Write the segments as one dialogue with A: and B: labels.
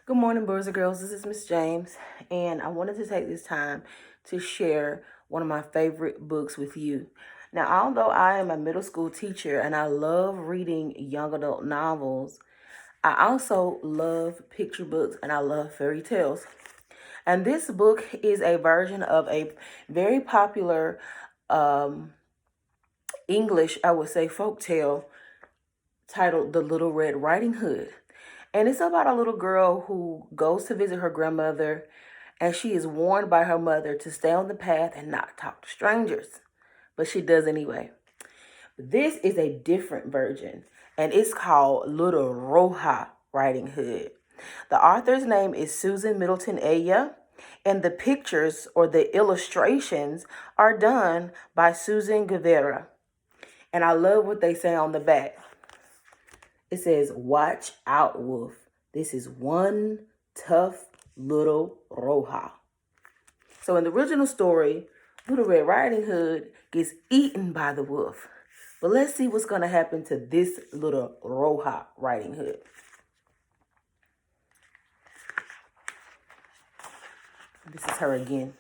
A: Good morning, boys and girls. This is Miss James, and I wanted to take this time to share one of my favorite books with you. Now, although I am a middle school teacher and I love reading young adult novels, I also love picture books and I love fairy tales. And this book is a version of a very popular um, English, I would say, folk tale titled The Little Red Riding Hood. And it's about a little girl who goes to visit her grandmother, and she is warned by her mother to stay on the path and not talk to strangers. But she does anyway. This is a different version, and it's called Little Roja Riding Hood. The author's name is Susan Middleton Aya, and the pictures or the illustrations are done by Susan Guevara. And I love what they say on the back. It says, "Watch out, wolf. This is one tough little Roja." So in the original story, Little Red Riding Hood gets eaten by the wolf. But let's see what's going to happen to this little Roja Riding Hood. This is her again.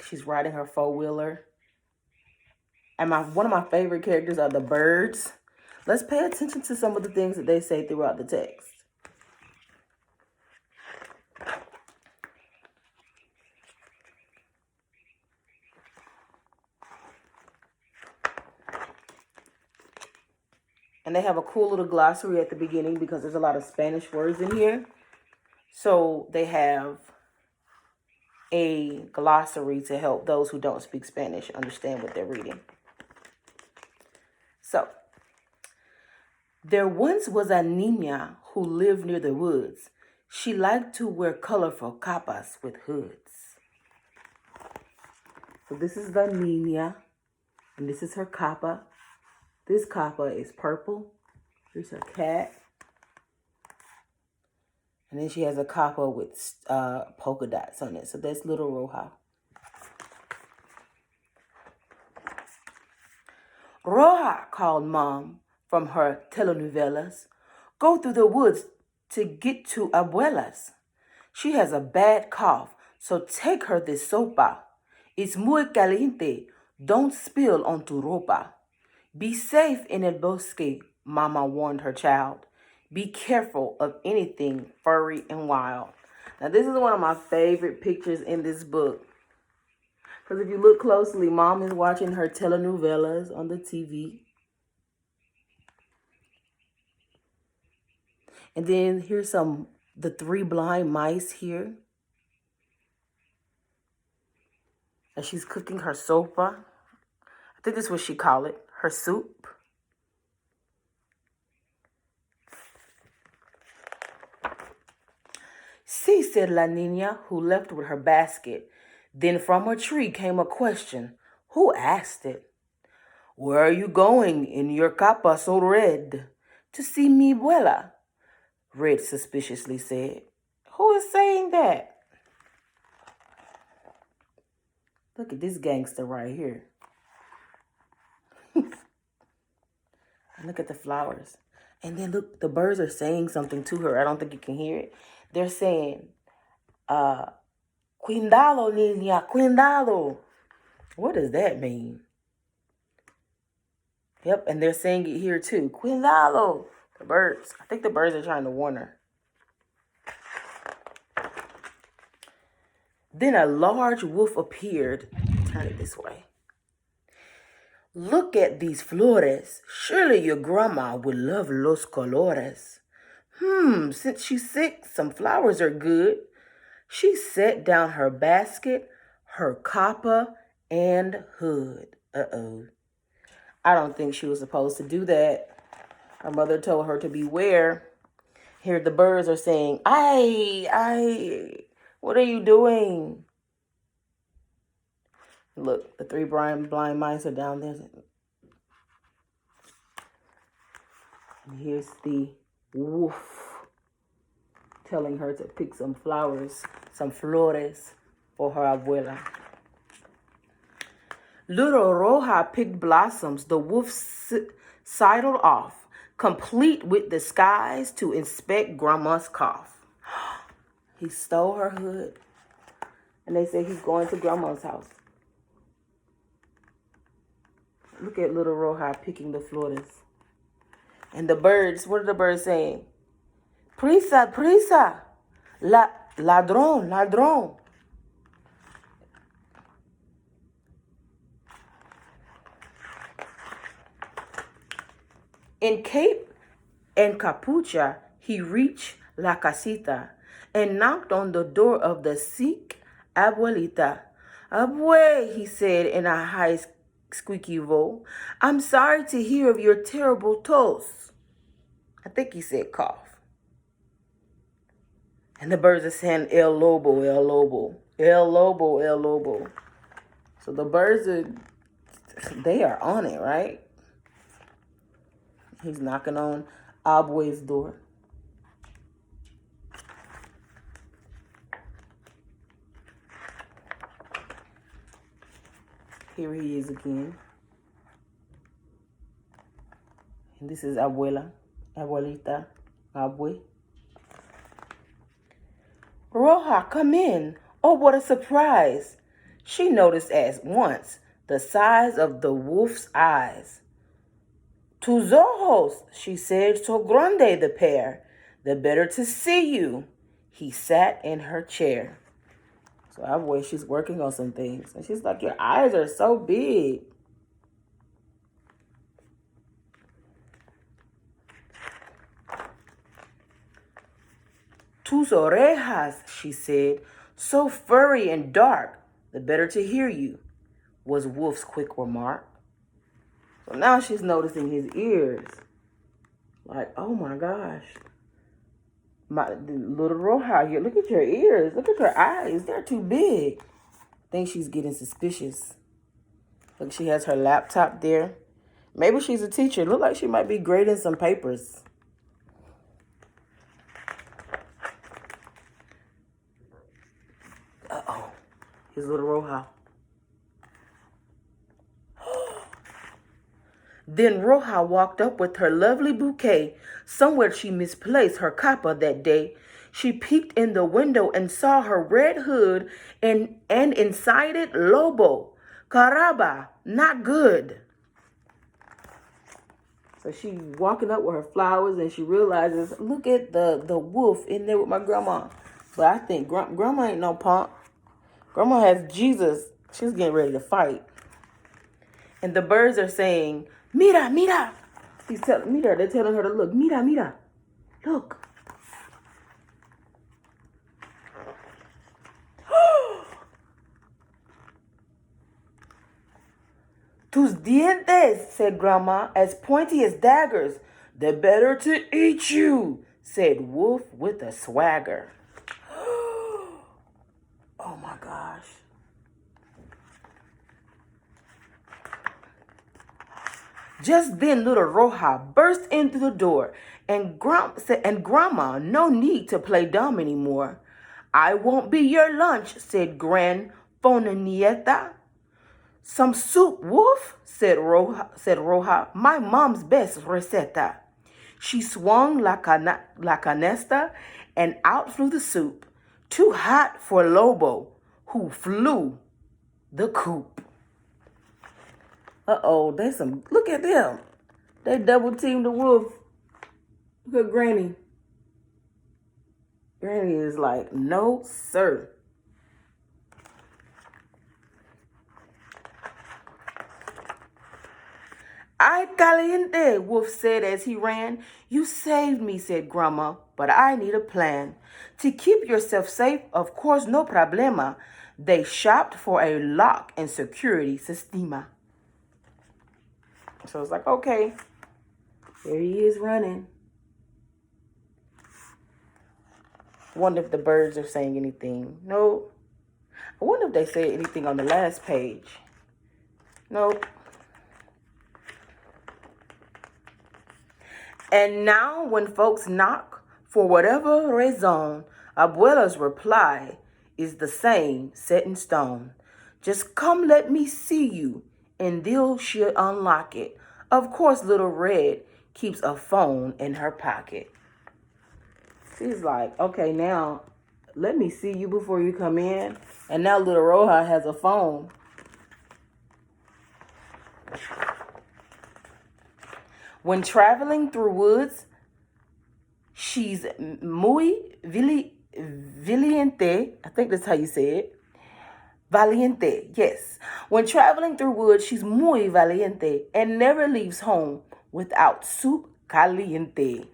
A: She's riding her four-wheeler. And one of my favorite characters are the birds. Let's pay attention to some of the things that they say throughout the text. And they have a cool little glossary at the beginning because there's a lot of Spanish words in here. So they have a glossary to help those who don't speak Spanish understand what they're reading. So, there once was a niña who lived near the woods. She liked to wear colorful capas with hoods. So this is the niña, and this is her capa. This capa is purple. Here's her cat. And then she has a capa with polka dots on it. So that's Little Roja. "Roja," called Mom from her telenovelas. "Go through the woods to get to Abuela's. She has a bad cough, so take her this sopa. It's muy caliente. Don't spill onto ropa. Be safe in el bosque," Mama warned her child. "Be careful of anything furry and wild." Now, this is one of my favorite pictures in this book. Because if you look closely, Mom is watching her telenovelas on the TV. And then here's the three blind mice here. And she's cooking her sopa. I think that's what she call it, her soup. "Sí," said La Niña, who left with her basket. Then from a tree came a question. Who asked it? "Where are you going in your capa so red?" "To see mi abuela," Red suspiciously said. Who is saying that? Look at this gangster right here. Look at the flowers. And then look, the birds are saying something to her. I don't think you can hear it. They're saying, "Cuidado, niña, cuidado." What does that mean? Yep, and they're saying it here too. Cuidado. The birds. I think the birds are trying to warn her. Then a large wolf appeared. Turn it this way. "Look at these flores. Surely your grandma would love los colores." Since she's sick, some flowers are good." She set down her basket, her capa, and hood. Uh-oh. I don't think she was supposed to do that. Her mother told her to beware. Here the birds are saying, "Ay, what are you doing?" Look, the three blind mice are down there. And here's the wolf telling her to pick some flowers, some flores for her abuela. Little Roja picked blossoms. The wolf sidled off. complete with disguise to inspect Grandma's cough. He stole her hood, and they say he's going to Grandma's house. Look at little Roja picking the flores. And the birds, what are the birds saying? Prisa, prisa, ladrón, ladrón. In Cape and Capucha, he reached La Casita and knocked on the door of the sick abuelita. Abue, he said in a high, squeaky voice, I'm sorry to hear of your terrible tos. I think he said cough. And the birds are saying El Lobo, El Lobo, El Lobo, El Lobo. So the birds they are on it, right? He's knocking on Abue's door. Here he is again. And this is Abuela, Abuelita, Abue. Roja, come in. Oh, what a surprise. She noticed at once the size of the wolf's eyes. Tus ojos, she said, so grande the pair. The better to see you. He sat in her chair. So Abue, she's working on some things. And she's like, your eyes are so big. Tus orejas, she said, so furry and dark. The better to hear you, was Wolf's quick remark. So now she's noticing his ears. Like, oh my gosh. Little Roja here, look at your ears. Look at your eyes. They're too big. I think she's getting suspicious. Look, she has her laptop there. Maybe she's a teacher. Look like she might be grading some papers. Uh-oh. Here's little Roja. Then Roja walked up with her lovely bouquet. Somewhere she misplaced her capa that day. She peeked in the window and saw her red hood and inside it Lobo. Caraba, not good. So she's walking up with her flowers and she realizes, look at the wolf in there with my grandma. But I think grandma ain't no punk. Grandma has Jesus. She's getting ready to fight. And the birds are saying, mira, mira. They're telling her to look. Mira, mira. Look. Tus dientes, said Grandma, as pointy as daggers. The better to eat you, said Wolf with a swagger. Oh my gosh. Just then little Roja burst into the door and Grandma, no need to play dumb anymore. I won't be your lunch, said Gran Fonanieta. Some soup, Wolf, said Roja. My mom's best receta. She swung la canesta and out flew the soup. Too hot for Lobo, who flew the coop. Uh-oh, look at them. They double teamed the wolf. Look at Granny. Granny is like, no, sir. Ay, caliente, Wolf said as he ran. You saved me, said Grandma, but I need a plan. To keep yourself safe, of course, no problema. They shopped for a lock and security sistema. So it's like, okay, there he is running. I wonder if the birds are saying anything. No. I wonder if they say anything on the last page. Nope. And now when folks knock, for whatever raison, Abuela's reply is the same, set in stone. Just come let me see you, and she'll unlock it. Of course, Little Red keeps a phone in her pocket. She's like, okay, now let me see you before you come in. And now little Roja has a phone. When traveling through woods, she's muy valiente. I think that's how you say it. Valiente, yes. When traveling through woods, she's muy valiente and never leaves home without soup caliente.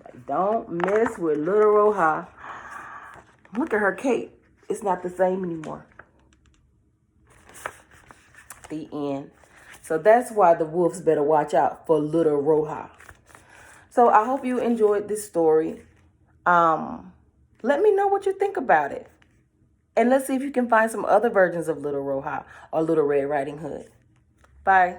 A: Like, don't mess with little Roja. Look at her cape. It's not the same anymore. The end. So that's why the wolves better watch out for little Roja. So I hope you enjoyed this story. Let me know what you think about it. And let's see if you can find some other versions of Little Roja or Little Red Riding Hood. Bye.